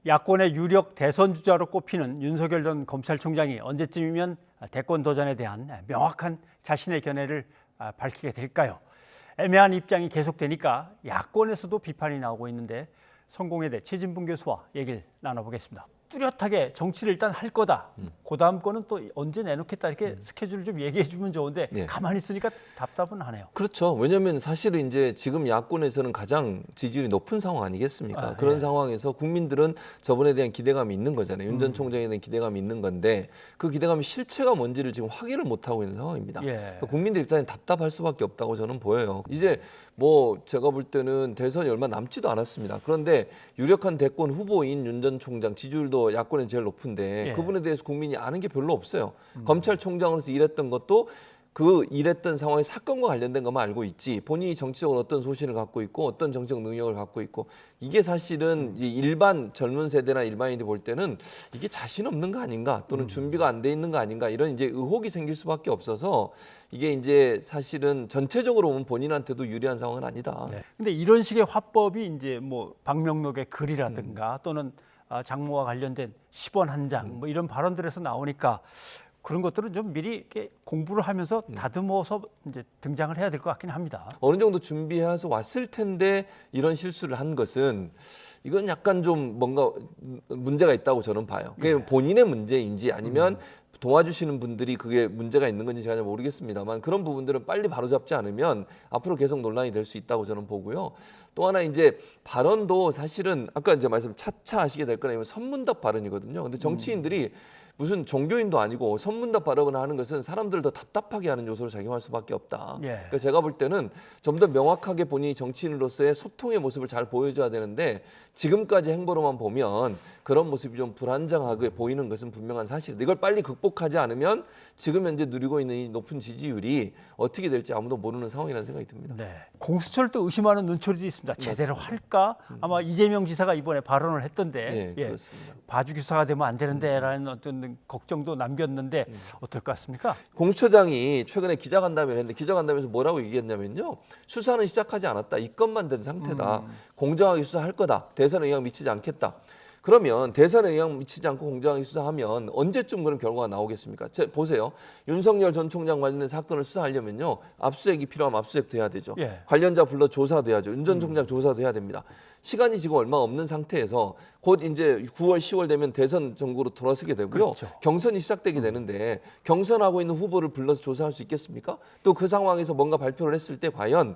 야권의 유력 대선 주자로 꼽히는 윤석열 전 검찰총장이 언제쯤이면 대권 도전에 대한 명확한 자신의 견해를 밝히게 될까요? 애매한 입장이 계속되니까 야권에서도 비판이 나오고 있는데 성공회대 최진봉 교수와 얘기를 나눠보겠습니다. 뚜렷하게 정치를 일단 할 거다. 그 다음 거는 또 언제 내놓겠다 이렇게 스케줄을 좀 얘기해 주면 좋은데 네. 가만히 있으니까 답답은 하네요. 그렇죠. 왜냐하면 사실은 이제 지금 야권에서는 가장 지지율이 높은 상황 아니겠습니까? 그런 예. 상황에서 국민들은 저번에 대한 기대감이 있는 거잖아요. 윤 전 총장에 대한 기대감이 있는 건데 그 기대감이 실체가 뭔지를 지금 확인을 못하고 있는 상황입니다. 예. 그러니까 국민들 입장에 답답할 수밖에 없다고 저는 보여요. 이제 뭐 제가 볼 때는 대선이 얼마 남지도 않았습니다. 그런데 유력한 대권 후보인 윤 전 총장 지지율도 야권에 제일 높은데 예. 그분에 대해서 국민이 아는 게 별로 없어요. 검찰총장으로서 일했던 것도 그 일했던 상황의 사건과 관련된 것만 알고 있지 본인이 정치적으로 어떤 소신을 갖고 있고 어떤 정치적 능력을 갖고 있고 이게 사실은 이제 일반 젊은 세대나 일반인들이 볼 때는 이게 자신 없는 거 아닌가 또는 준비가 안 돼 있는 거 아닌가 이런 이제 의혹이 생길 수밖에 없어서 이게 이제 사실은 전체적으로 보면 본인한테도 유리한 상황은 아니다. 네. 근데 이런 식의 화법이 이제 뭐 박명록의 글이라든가 또는 장모와 관련된 10원 한 장 뭐 이런 발언들에서 나오니까 그런 것들은 좀 미리 이렇게 공부를 하면서 다듬어서 이제 등장을 해야 될 것 같긴 합니다. 어느 정도 준비해서 왔을 텐데 이런 실수를 한 것은 이건 약간 좀 뭔가 문제가 있다고 저는 봐요. 그게 본인의 문제인지 아니면 도와주시는 분들이 그게 문제가 있는 건지 제가 잘 모르겠습니다만 그런 부분들은 빨리 바로잡지 않으면 앞으로 계속 논란이 될 수 있다고 저는 보고요. 또 하나 이제 발언도 사실은 아까 이제 말씀 차차 하시게 될 거는 선문답 발언이거든요. 근데 정치인들이 무슨 종교인도 아니고 선문답 발언을 하는 것은 사람들을 더 답답하게 하는 요소로 작용할 수밖에 없다. 예. 그러니까 제가 볼 때는 좀 더 명확하게 본인이 정치인으로서의 소통의 모습을 잘 보여줘야 되는데 지금까지 행보로만 보면 그런 모습이 좀 불안정하게 보이는 것은 분명한 사실입니다. 이걸 빨리 극복하지 않으면 지금 현재 누리고 있는 이 높은 지지율이 어떻게 될지 아무도 모르는 상황이라는 생각이 듭니다. 네. 공수처를 또 의심하는 눈초리도 있습니다. 제대로 할까? 아마 이재명 지사가 이번에 발언을 했던데 네, 그렇습니다. 봐주기 수사가 되면 안 되는데라는 어떤 걱정도 남겼는데 어떨 것 같습니까? 공수처장이 최근에 기자간담회를 했는데 기자간담회에서 뭐라고 얘기했냐면요. 수사는 시작하지 않았다. 입건만 된 상태다. 공정하게 수사할 거다. 대선에 영향 미치지 않겠다. 그러면 대선에 영향 미치지 않고 공정하게 수사하면 언제쯤 그런 결과가 나오겠습니까? 보세요. 윤석열 전 총장 관련된 사건을 수사하려면요. 압수수색이 필요하면 압수수색도 해야 되죠. 예. 관련자 불러 조사도 해야죠. 윤 전 총장 조사도 해야 됩니다. 시간이 지금 얼마 없는 상태에서 곧 이제 9월, 10월 되면 대선 전국으로 돌아서게 되고요. 그렇죠. 경선이 시작되게 되는데 경선하고 있는 후보를 불러서 조사할 수 있겠습니까? 또 그 상황에서 뭔가 발표를 했을 때 과연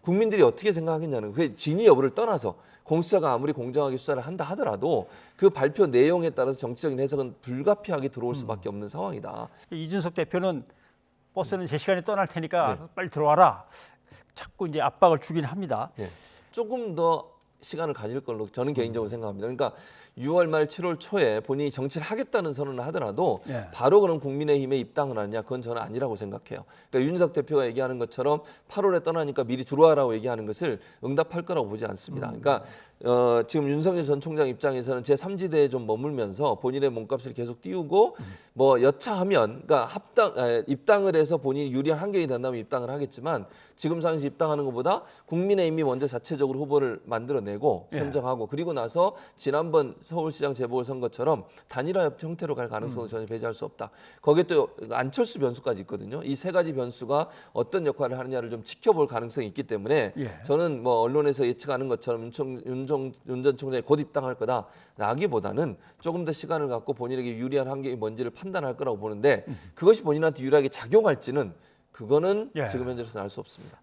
국민들이 어떻게 생각하겠냐는 그게 진위 여부를 떠나서 공수처가 아무리 공정하게 수사를 한다 하더라도 그 발표 내용에 따라서 정치적인 해석은 불가피하게 들어올 수밖에 없는 상황이다. 이준석 대표는 버스는 제 시간에 떠날 테니까 빨리 들어와라. 자꾸 이제 압박을 주긴 합니다. 네. 조금 더 시간을 가질 걸로 저는 개인적으로 생각합니다. 그러니까 6월 말 7월 초에 본인이 정치를 하겠다는 선언을 하더라도 바로 그런 국민의힘에 입당을 하느냐 그건 저는 아니라고 생각해요. 그러니까 윤석 대표가 얘기하는 것처럼 8월에 떠나니까 미리 들어와라고 얘기하는 것을 응답할 거라고 보지 않습니다. 그러니까 지금 윤석열 전 총장 입장에서는 제3지대에 좀 머물면서 본인의 몸값을 계속 띄우고 뭐 여차하면 그러니까 입당을 해서 본인이 유리한 환경이 된다면 입당을 하겠지만 지금 상황에서 입당하는 것보다 국민의힘이 먼저 자체적으로 후보를 만들어내고 선정하고 그리고 나서 지난번 서울시장 재보궐선거처럼 단일화 형태로 갈 가능성도 전혀 배제할 수 없다. 거기에 또 안철수 변수까지 있거든요. 이 세 가지 변수가 어떤 역할을 하느냐를 좀 지켜볼 가능성이 있기 때문에 저는 뭐 언론에서 예측하는 것처럼 윤 전 총장이 곧 입당할 거다라기보다는 조금 더 시간을 갖고 본인에게 유리한 환경이 뭔지를 판단할 거라고 보는데 그것이 본인한테 유리하게 작용할지는 그거는 지금 현재로서는 알 수 없습니다.